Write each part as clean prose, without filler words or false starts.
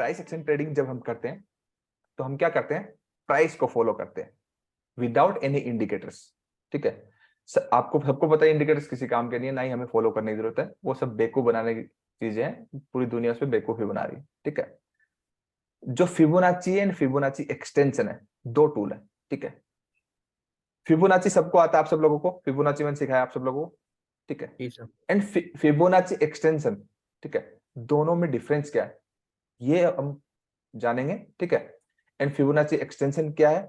Price action trading जब हम करते हैं तो हम क्या करते हैं, प्राइस को फॉलो करते हैं विदाउट एनी इंडिकेटर्स। ठीक है, आपको सबको पता है इंडिकेटर्स किसी काम के नहीं है, ना ही हमें फॉलो करने की जरूरत है, वो सब बेवकूफ बनाने की चीजें हैं, पूरी दुनिया उस पर बेवकूफी बना रही है। ठीक है, जो फिबोनाची एंड फिबोनाची एक्सटेंशन है, दो टूल है। ठीक है, फिबोनाची सबको आता है, आप सब लोगों को फिबोनाची मैंने सिखाया आप सब लोगों को। ठीक है, एंड फिबोनाची एक्सटेंशन, ठीक है, दोनों में डिफरेंस क्या है ये हम जानेंगे। ठीक है, एंड फिबोनाची एक्सटेंशन क्या है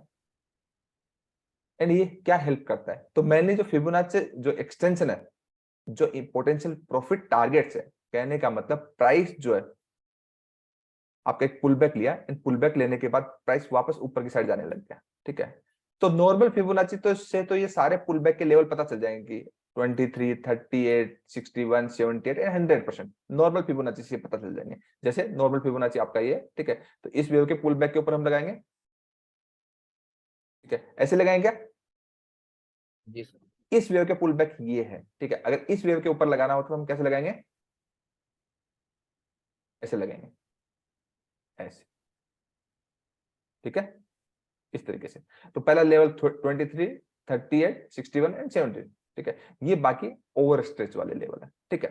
एंड ये क्या हेल्प करता है। तो मैंने जो फिबोनाची जो एक्सटेंशन है, जो पोटेंशियल प्रॉफिट टारगेट्स है, कहने का मतलब प्राइस जो है आपका एक पुल बैक लिया एंड पुल बैक लेने के बाद प्राइस वापस ऊपर की साइड जाने लग गया। ठीक है, तो नॉर्मल फिबोनाची तो इससे तो ये सारे पुल बैक के लेवल पता चल जाएंगे कि 23, 38, 61, 78 एंड 100%। नॉर्मल फिबोनाची से पता चल जाएंगे। जैसे नॉर्मल फिबोनाची आपका ये, ठीक है, तो इस वेव के पुल बैक के ऊपर हम लगाएंगे। ठीक है, ऐसे लगाएंगे क्या? जी सर। इस वेव के पुल बैक ये है। ठीक है, अगर इस वेव के ऊपर लगाना हो तो हम कैसे लगाएंगे? ऐसे लगाएंगे, ऐसे। ठीक है, इस तरीके से। तो पहला लेवल 23, 38, 61 एंड 70। ठीक है, ये बाकी ओवर स्ट्रेच वाले लेवल है। ठीक है,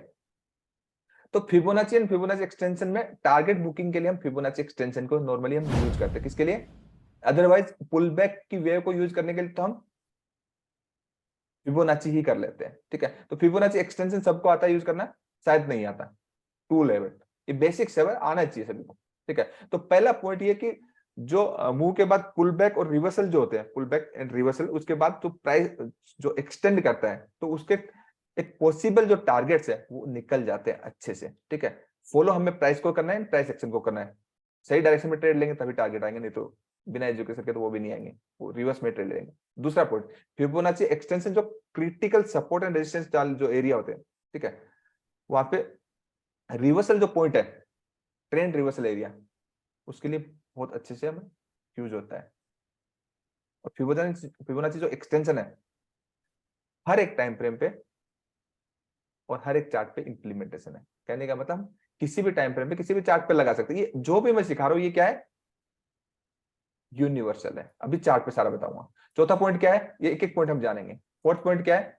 तो फिबोनाची एंड फिबोनाची एक्सटेंशन में टारगेट बुकिंग के लिए हम फिबोनाची एक्सटेंशन को नॉर्मली हम यूज करते हैं। किसके लिए? अदरवाइज पुल बैक की वेव को यूज करने के लिए तो हम फिबोनाची ही कर लेते हैं। ठीक है, तो फिबोनाची एक्सटेंशन सबको आता है यूज करना? शायद नहीं आता। टू लेवल, ये बेसिक्स है, आना चाहिए सभी को। ठीक है, तो पहला पॉइंट ये कि जो मूव के बाद पुल बैक और रिवर्सल जो होते हैं, पुल बैक एंड रिवर्सल, उसके बाद तो प्राइस जो एक्सटेंड करता है तो उसके एक पॉसिबल जो टारगेट्स है वो निकल जाते हैं अच्छे से। ठीक है, फॉलो हमें प्राइस को करना है, प्राइस एक्शन को करना है। सही डायरेक्शन में ट्रेड लेंगे तभी टारगेट आएंगे, नहीं तो बिना एजुकेशन के तो वो भी नहीं आएंगे, वो रिवर्स में ट्रेड लेंगे। दूसरा पॉइंट, फिबोनाची एक्सटेंशन जो क्रिटिकल सपोर्ट एंड रेजिस्टेंस जो एरिया होते हैं, ठीक है, वहां पे रिवर्सल जो पॉइंट है, ट्रेंड रिवर्सल एरिया, उसके लिए बहुत अच्छे से हमें यूज होता है। और फिबोनाची जो एक्सटेंशन है हर एक टाइम फ्रेम पे और हर एक चार्ट पे इंप्लीमेंटेशन है। कहने का मतलब किसी भी टाइम फ्रेम पे किसी भी चार्ट पे लगा सकते हैं। ये जो भी मैं सिखा रहा हूं ये क्या है? यूनिवर्सल है। अभी चार्ट पे सारा बताऊंगा। चौथा पॉइंट क्या है, ये एक एक पॉइंट हम जानेंगे। फोर्थ पॉइंट क्या है,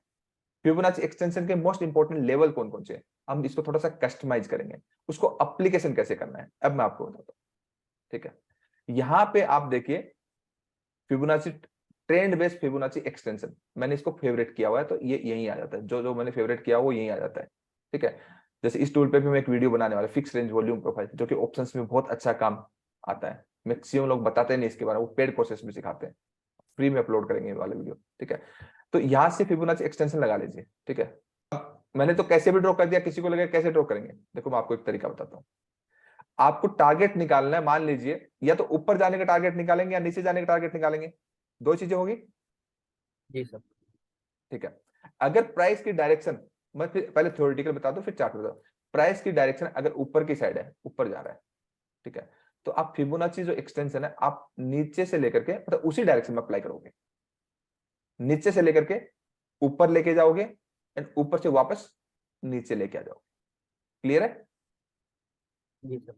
फिबोनाची एक्सटेंशन के मोस्ट इंपोर्टेंट लेवल कौन कौन से हैं, हम इसको थोड़ा सा कस्टमाइज करेंगे, उसको अप्लीकेशन कैसे करना है अब मैं आपको बताता हूं। ठीक है, यहां पे आप देखिए Fibonacci trend based Fibonacci extension, मैंने इसको फेवरेट किया हुआ है तो ये यहीं आ जाता है। जो जो मैंने फेवरेट किया वो यहीं आ जाता है। ठीक है, जैसे इस टूल पे भी मैं एक वीडियो बनाने वाला, फिक्स रेंज वॉल्यूम प्रोफाइल, जो कि ऑप्शंस में बहुत अच्छा काम आता है। मैक्सिमम लोग बताते नहीं इसके बारे में, वो पेड कोर्सेस में सिखाते हैं। फ्री में अपलोड करेंगे ये वाला वीडियो। ठीक है, तो यहां से फिबोनाची एक्सटेंशन लगा लीजिए। ठीक है, अब मैंने तो कैसे भी ड्रॉ कर दिया, किसी को लगे कैसे ड्रॉ करेंगे, देखो मैं आपको एक तरीका बताता हूँ। आपको टारगेट निकालना है, मान लीजिए या तो ऊपर जाने का टारगेट निकालेंगे या नीचे जाने का टारगेट निकालेंगे, दो चीजें होगी। जी सर। ठीक है, अगर प्राइस की डायरेक्शन, मैं फिर पहले थ्योरेटिकल बता दूं फिर चार्ट बता दूं। प्राइस की डायरेक्शन अगर ऊपर की साइड है, ऊपर जा रहा है, ठीक है, तो आप फिबोनाची जो एक्सटेंशन है आप नीचे से लेकर के मतलब उसी डायरेक्शन में अप्लाई करोगे, नीचे से लेकर के ऊपर लेके जाओगे एंड ऊपर से वापस नीचे लेके आ जाओगे। क्लियर है? जी सर।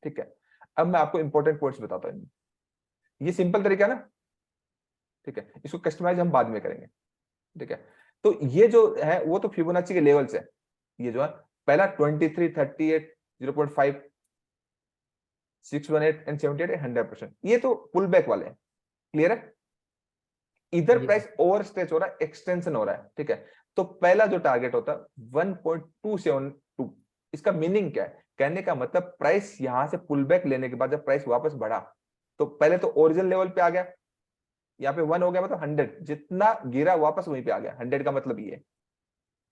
ठीक है, अब मैं आपको इंपॉर्टेंट पॉइंट्स बताता हूं। ये सिंपल तरीका है ना? ठीक है, इसको कस्टमाइज हम बाद में करेंगे। ठीक है, तो ये जो है वो तो फिबोनाची के लेवल्स है। ये जो है पहला 23, 38, 0.5, 618 एंड 78 100%, ये तो पुल बैक वाले हैं। क्लियर है? इधर जी प्राइस सर। ओवर स्ट्रेच हो रहा है, एक्सटेंशन हो रहा है। ठीक है, तो पहला जो टारगेट होता है 1.272। इसका मीनिंग क्या है? कहने का मतलब प्राइस यहां से पुल बैक लेने के बाद जब प्राइस वापस बढ़ा तो पहले तो ओरिजिनल लेवल पे आ गया, यहाँ पे 1 हो गया मतलब 100, जितना गिरा वापस वहीं पे आ गया। 100 का मतलब ये है,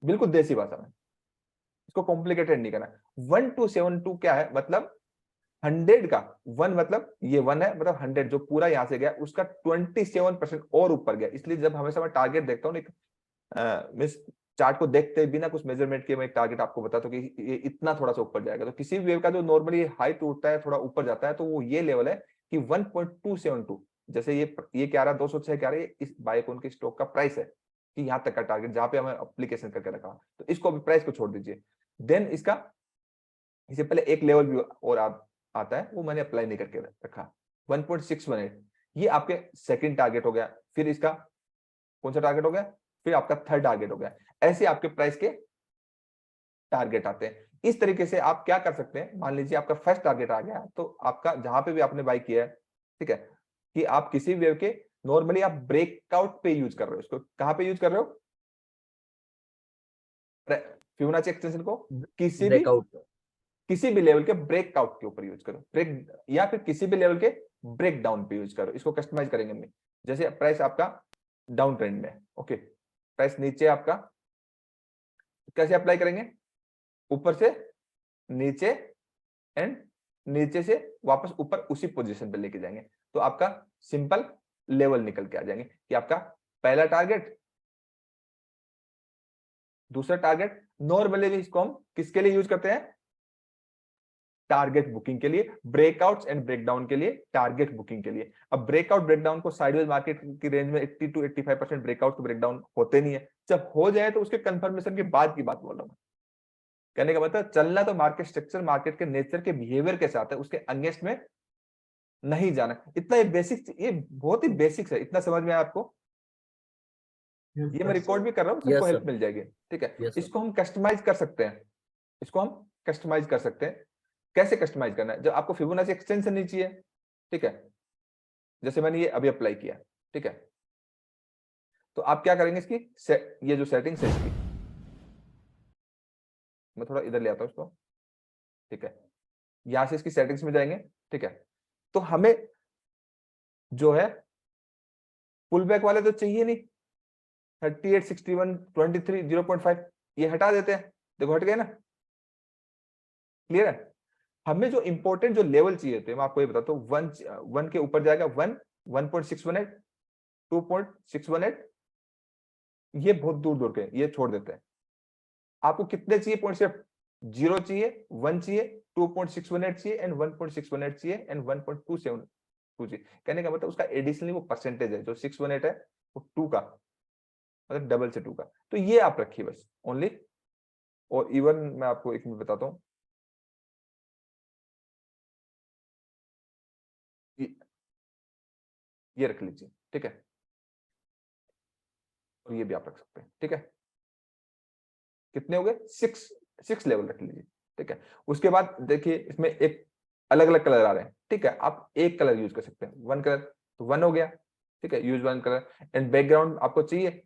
बिल्कुल देसी भाषा में, इसको कॉम्प्लिकेटेड नहीं करना। 1272 क्या है मतलब 100 का 1 मतलब ये 1 है, मतलब 100 जो पूरा यहां से गया उसका 27% और ऊपर गया। इसलिए जब हमेशा मैं टारगेट देखता हूँ मिस चार्ट को देखते बिना कुछ मेजरमेंट किए मैं एक टारगेट आपको बताता हूँ कि ये इतना थोड़ा सा ऊपर जाएगा। तो किसी भी वेव का जो नॉर्मली हाई टूटता है थोड़ा ऊपर जाता है तो वो ये लेवल है कि 1.272। जैसे ये क्या रहा 206 क्या रहा है, इस बाइकॉन के स्टॉक का प्राइस है कि यहाँ तक का टारगेट जहां पे हमें अप्लीकेशन करके रखा। तो इसको अभी प्राइस को छोड़ दीजिए, देन इसका इससे पहले एक लेवल भी और आप आता है वो मैंने अप्लाई नहीं करके रखा। 1.618 ये आपके सेकंड टारगेट हो गया, फिर इसका कौन सा टारगेट हो गया, फिर आपका थर्ड टारगेट हो गया। ऐसे आपके प्राइस के टारगेट आते हैं। इस तरीके से आप क्या कर सकते हैं, मान लीजिए आपका फर्स्ट टारगेट आ गया तो आपका जहां पे भी आपने बाय किया है, ठीक है, कि आप किसी वेव के नॉर्मली आप ब्रेकआउट पे यूज कर रहे हो, इसको कहां पे यूज कर रहे हो, फिबोनाची एक्सटेंशन को ब्रेकआउट। किसी भी लेवल के ब्रेकआउट के ऊपर यूज करो, ब्रेक या फिर किसी भी लेवल के ब्रेक डाउन पे यूज करो। इसको कस्टमाइज करेंगे हम, जैसे प्राइस आपका डाउन ट्रेंड में, ओके, प्राइस नीचे आपका, कैसे अप्लाई करेंगे, ऊपर से नीचे एंड नीचे से वापस ऊपर उसी पोजीशन पे लेके जाएंगे, तो आपका सिंपल लेवल निकल के आ जाएंगे कि आपका पहला टारगेट, दूसरा टारगेट। नॉर्मली इसको हम किसके लिए यूज करते हैं, टारगेट बुकिंग के लिए, ब्रेकआउट्स एंड ब्रेकडाउन के लिए, टारगेट बुकिंग के लिए। अब ब्रेकआउट ब्रेकडाउन को साइडवेज मार्केट की रेंज में 80 to 85% ब्रेकआउट तो ब्रेकडाउन होते नहीं है, जब हो जाए तो उसके कंफर्मेशन के बाद की बात बोल रहा हूं। कहने का मतलब चलना तो मार्केट स्ट्रक्चर, मार्केट के नेचर के बिहेवियर के साथ है, उसके अगेंस्ट में नहीं जाना। इतना ये बेसिक, ये बहुत ही बेसिक्स है, इतना समझ में आया आपको। ये मैं रिकॉर्ड भी कर रहा हूँ, सबको यस हेल्प सर। मिल जाएगी, ठीक है। Yes sir. इसको हम कस्टमाइज कर सकते हैं, इसको हम कस्टमाइज कर सकते हैं। कैसे कस्टमाइज करना है, जब आपको फिबोनाची एक्सटेंशन नहीं चाहिए, ठीक है, जैसे मैंने ये अभी अप्लाई किया, ठीक है, तो आप क्या करेंगे, इसकी ये जो सेटिंग्स है इसकी, मैं थोड़ा इधर ले आता हूं इसको, ठीक है, यहां से इसकी सेटिंग्स में जाएंगे, ठीक है, तो हमें जो है पुल बैक वाले तो चाहिए नहीं, 38, 61, 23, 0.5 ये हटा देते हैं, देखो हट गए ना, क्लियर है। हमें जो इंपॉर्टेंट जो लेवल चाहिए थे मैं आपको ये बताता हूँ, वन के ऊपर जाएगा 1, 1.618, 2.618, ये बहुत दूर दूर के, ये छोड़ देते हैं। आपको कितने चाहिए पॉइंट, सिर्फ 0 चाहिए, 1 चाहिए, 2.618 चाहिए एंड 1.618 चाहिए एंड 1.272 चाहिए। कहने का मतलब उसका एडिशनली वो परसेंटेज है, जो 618 है वो 2 का, मतलब डबल से 2 का, तो ये आप रखिए बस ओनली। और इवन मैं आपको एक मिनट बताता हूँ, ये रख लीजिए, ठीक है, और ये भी आप रख सकते हैं, ठीक है। कितने हो गए, 6 लेवल रख लीजिए, ठीक है। उसके बाद देखिए इसमें एक अलग अलग कलर आ रहे हैं, ठीक है, आप एक कलर यूज कर सकते हैं, वन कलर, तो वन हो गया, ठीक है, use one colour. And background आपको चाहिए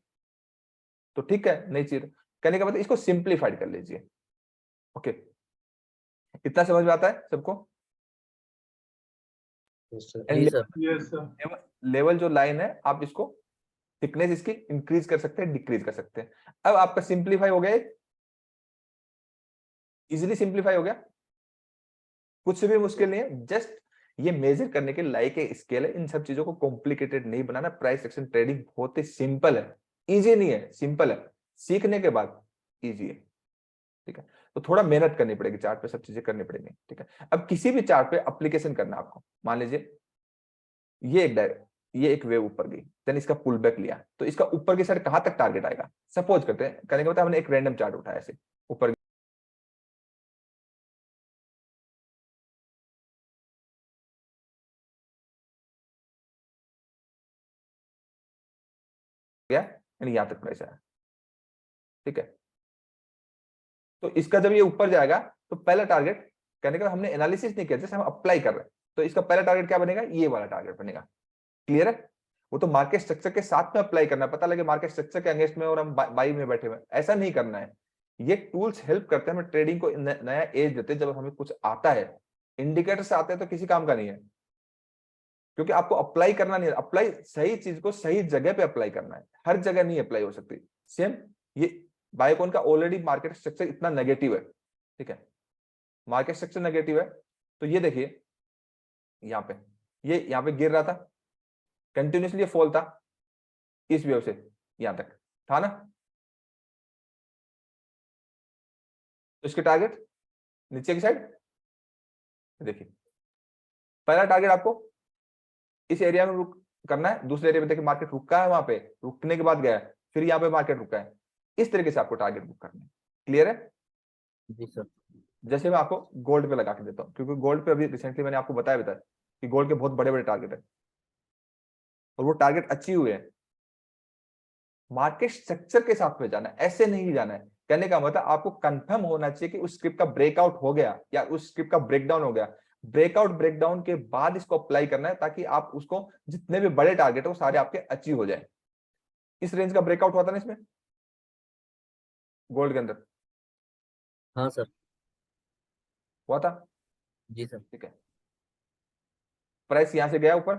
तो ठीक है, नहीं चाहिए तो कहने का मतलब इसको सिंप्लीफाइड कर लीजिए, ओके। इतना समझ में आता है सबको। And ji sir. लेवल जो लाइन है आप इसको थिकनेस इसकी इंक्रीज कर सकते हैं, डिक्रीज कर सकते हैं। अब आपका सिंप्लीफाई हो गया, इजिली सिंप्लीफाई हो गया, कुछ भी मुश्किल नहीं है, जस्ट ये मेजर करने के लायक एक स्केल है। इन सब चीजों को कॉम्प्लिकेटेड नहीं बनाना, प्राइस एक्शन ट्रेडिंग बहुत ही सिंपल है, इजी नहीं है, सिंपल है, सीखने के बाद इजी है, ठीक है। तो थोड़ा मेहनत करनी पड़ेगी, चार्ट पे सब चीजें करनी पड़ेंगी, ठीक है। अब किसी भी चार्ट पे एप्लीकेशन करना आपको, मान लीजिए ये एक वेव ऊपर गई, देन इसका पुल बैक लिया, तो इसका ऊपर की साइड कहां तक टारगेट आएगा, सपोज करते हैं, कहने का मतलब हमने एक रैंडम चार्ट उठाया ऐसे ऊपर गया यानी यहां तक प्राइस आया, ठीक है। तो इसका जब ये ऊपर जाएगा तो पहला टारगेट, कहने का हमने एनालिसिस नहीं किया, जैसे हम अप्लाई कर रहे हैं, तो इसका पहला टारगेट क्या बनेगा, ये वाला टारगेट बनेगा, क्लियर है। वो तो मार्केट स्ट्रक्चर के साथ में अप्लाई करना है, पता लगे मार्केट स्ट्रक्चर के अगेंस्ट में और हम बाई में बैठे हुए, ऐसा नहीं करना है। ये टूल्स हेल्प करते हैं, हमें ट्रेडिंग को नया एज देते हैं, जब हमें कुछ आता है, इंडिकेटर्स आते हैं तो किसी काम का नहीं है, क्योंकि आपको अप्लाई करना नहीं है, अप्लाई सही चीज को सही जगह पे अप्लाई करना है, हर जगह नहीं अप्लाई हो सकती। सेम ये बायोकॉन का ऑलरेडी मार्केट स्ट्रक्चर इतना नेगेटिव है, ठीक है, मार्केट स्ट्रक्चर नेगेटिव है, तो ये देखिए यहाँ पे, ये यहाँ पे गिर रहा था, कंटिन्यूसली फॉल था इस वेव से यहां तक था ना, तो इसके टारगेट नीचे की साइड देखिए, पहला टारगेट आपको इस एरिया में रुक करना है, दूसरे एरिया में देखिए मार्केट रुका है, वहां पे रुकने के बाद गया है, फिर यहाँ पे मार्केट रुका है, इस तरीके से आपको टारगेट बुक करना है, क्लियर है। जी सर। जैसे मैं आपको गोल्ड पे लगा के देता हूँ, क्योंकि गोल्ड पे अभी रिसेंटली मैंने आपको बताया था कि गोल्ड के बहुत बड़े बड़े टारगेट है और वो टारगेट अचीव हुए हैं। मार्केट स्ट्रक्चर के साथ में जाना है, ऐसे नहीं जाना है। कहने का मतलब आपको कंफर्म होना चाहिए कि उस स्क्रिप्ट का ब्रेकआउट हो गया या उस स्क्रिप्ट का ब्रेकडाउन हो गया। ब्रेकआउट ब्रेकडाउन के बाद इसको अप्लाई करना है ताकि आप उसको जितने भी बड़े टारगेट है वो सारे आपके अचीव हो जाए। इस रेंज का ब्रेकआउट हुआ था ना इसमें गोल्ड के अंदर, हाँ सर। हुआ था। जी सर। ठीक है, प्राइस यहां से गया ऊपर,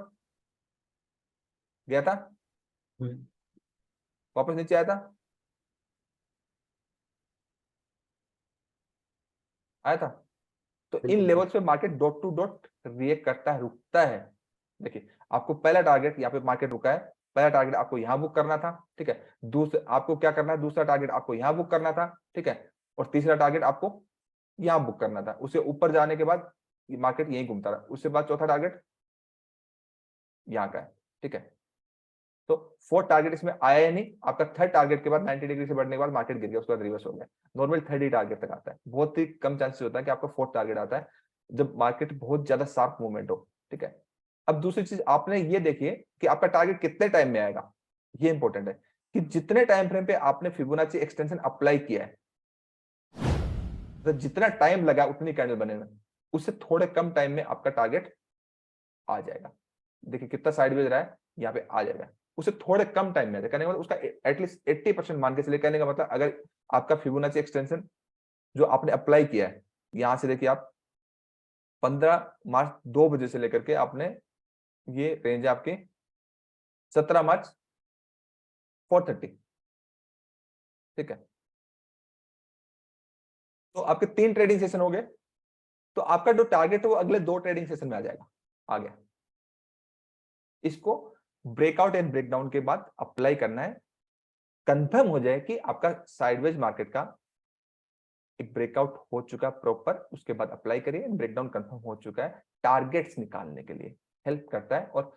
गया था, हम्म। वापस नीचे आया था, आया था। तो इन बिल्कुल सर। लेवल्स पे market dot to dot react करता है, रुकता है। देखिए आपको पहला टारगेट यहाँ पे मार्केट रुका है, पहला टारगेट आपको यहाँ बुक करना था, ठीक है। दूसरा आपको क्या करना है, दूसरा टारगेट आपको यहाँ बुक करना था, ठीक है। और तीसरा टारगेट आपको यहाँ बुक करना था। उससे ऊपर जाने के बाद मार्केट यहीं घूमता रहा, उसके बाद चौथा टारगेट यहाँ का है, ठीक है। तो फोर्थ टारगेट इसमें आया ही नहीं। आपका थर्ड टारगेट के बाद 90 डिग्री से बढ़ने के बाद मार्केट गिर गया, उसके बाद रिवर्स हो गया। नॉर्मल थर्ड ही टारगेट तक आता है, बहुत ही कम चांसेस होता है कि आपका फोर्थ टारगेट आता है जब मार्केट बहुत ज्यादा शार्प मूवमेंट हो, ठीक है। अब दूसरी चीज आपने ये देखिए कि आपका टारगेट कितने टाइम में आएगा, ये इंपॉर्टेंट है कि जितने टाइम फ्रेम पे आपने फिबोनाची एक्सटेंशन अप्लाई किया है, तो जितना टाइम लगा उतनी कैंडल बनेगा, उससे थोड़े कम टाइम में आपका टारगेट आ जाएगा। देखिए कितना साइडवेज रहा है, यहाँ पे आ जाएगा। उसे थोड़े कम टाइम में कहने का मतलब उसका एटलीस्ट 80% मान के चलिए। कहने का मतलब अगर आपका फिबोनाची एक्सटेंशन जो आपने अप्लाई किया है, यहां से देखिए आप 15 मार्च 2 बजे से लेकर के आपने, ये रेंज है आपकी 17 मार्च 4:30, ठीक है। तो आपके 3 ट्रेडिंग सेशन हो गए, तो आपका जो टारगेट है वो अगले 2 ट्रेडिंग सेशन में आ जाएगा, आ गया। इसको ब्रेकआउट एंड ब्रेकडाउन के बाद अप्लाई करना है, कंफर्म हो जाए कि आपका साइडवेज मार्केट का एक ब्रेकआउट हो चुका प्रॉपर, उसके बाद अप्लाई करिए। ब्रेकडाउन कंफर्म हो चुका है, टारगेट्स निकालने के लिए हेल्प करता है और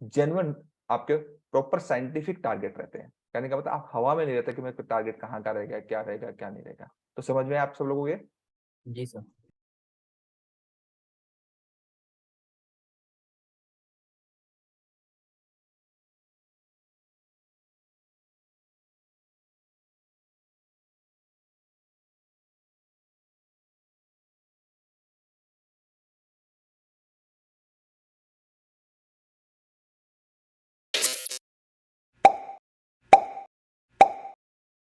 जेन्युइन आपके प्रॉपर साइंटिफिक टारगेट रहते हैं। कहने का मतलब आप हवा में नहीं रहता कि मेरे टारगेट कहाँ का रहेगा, क्या रहेगा, क्या नहीं रहेगा। तो समझ में आप सब लोगों को ये? जी सर।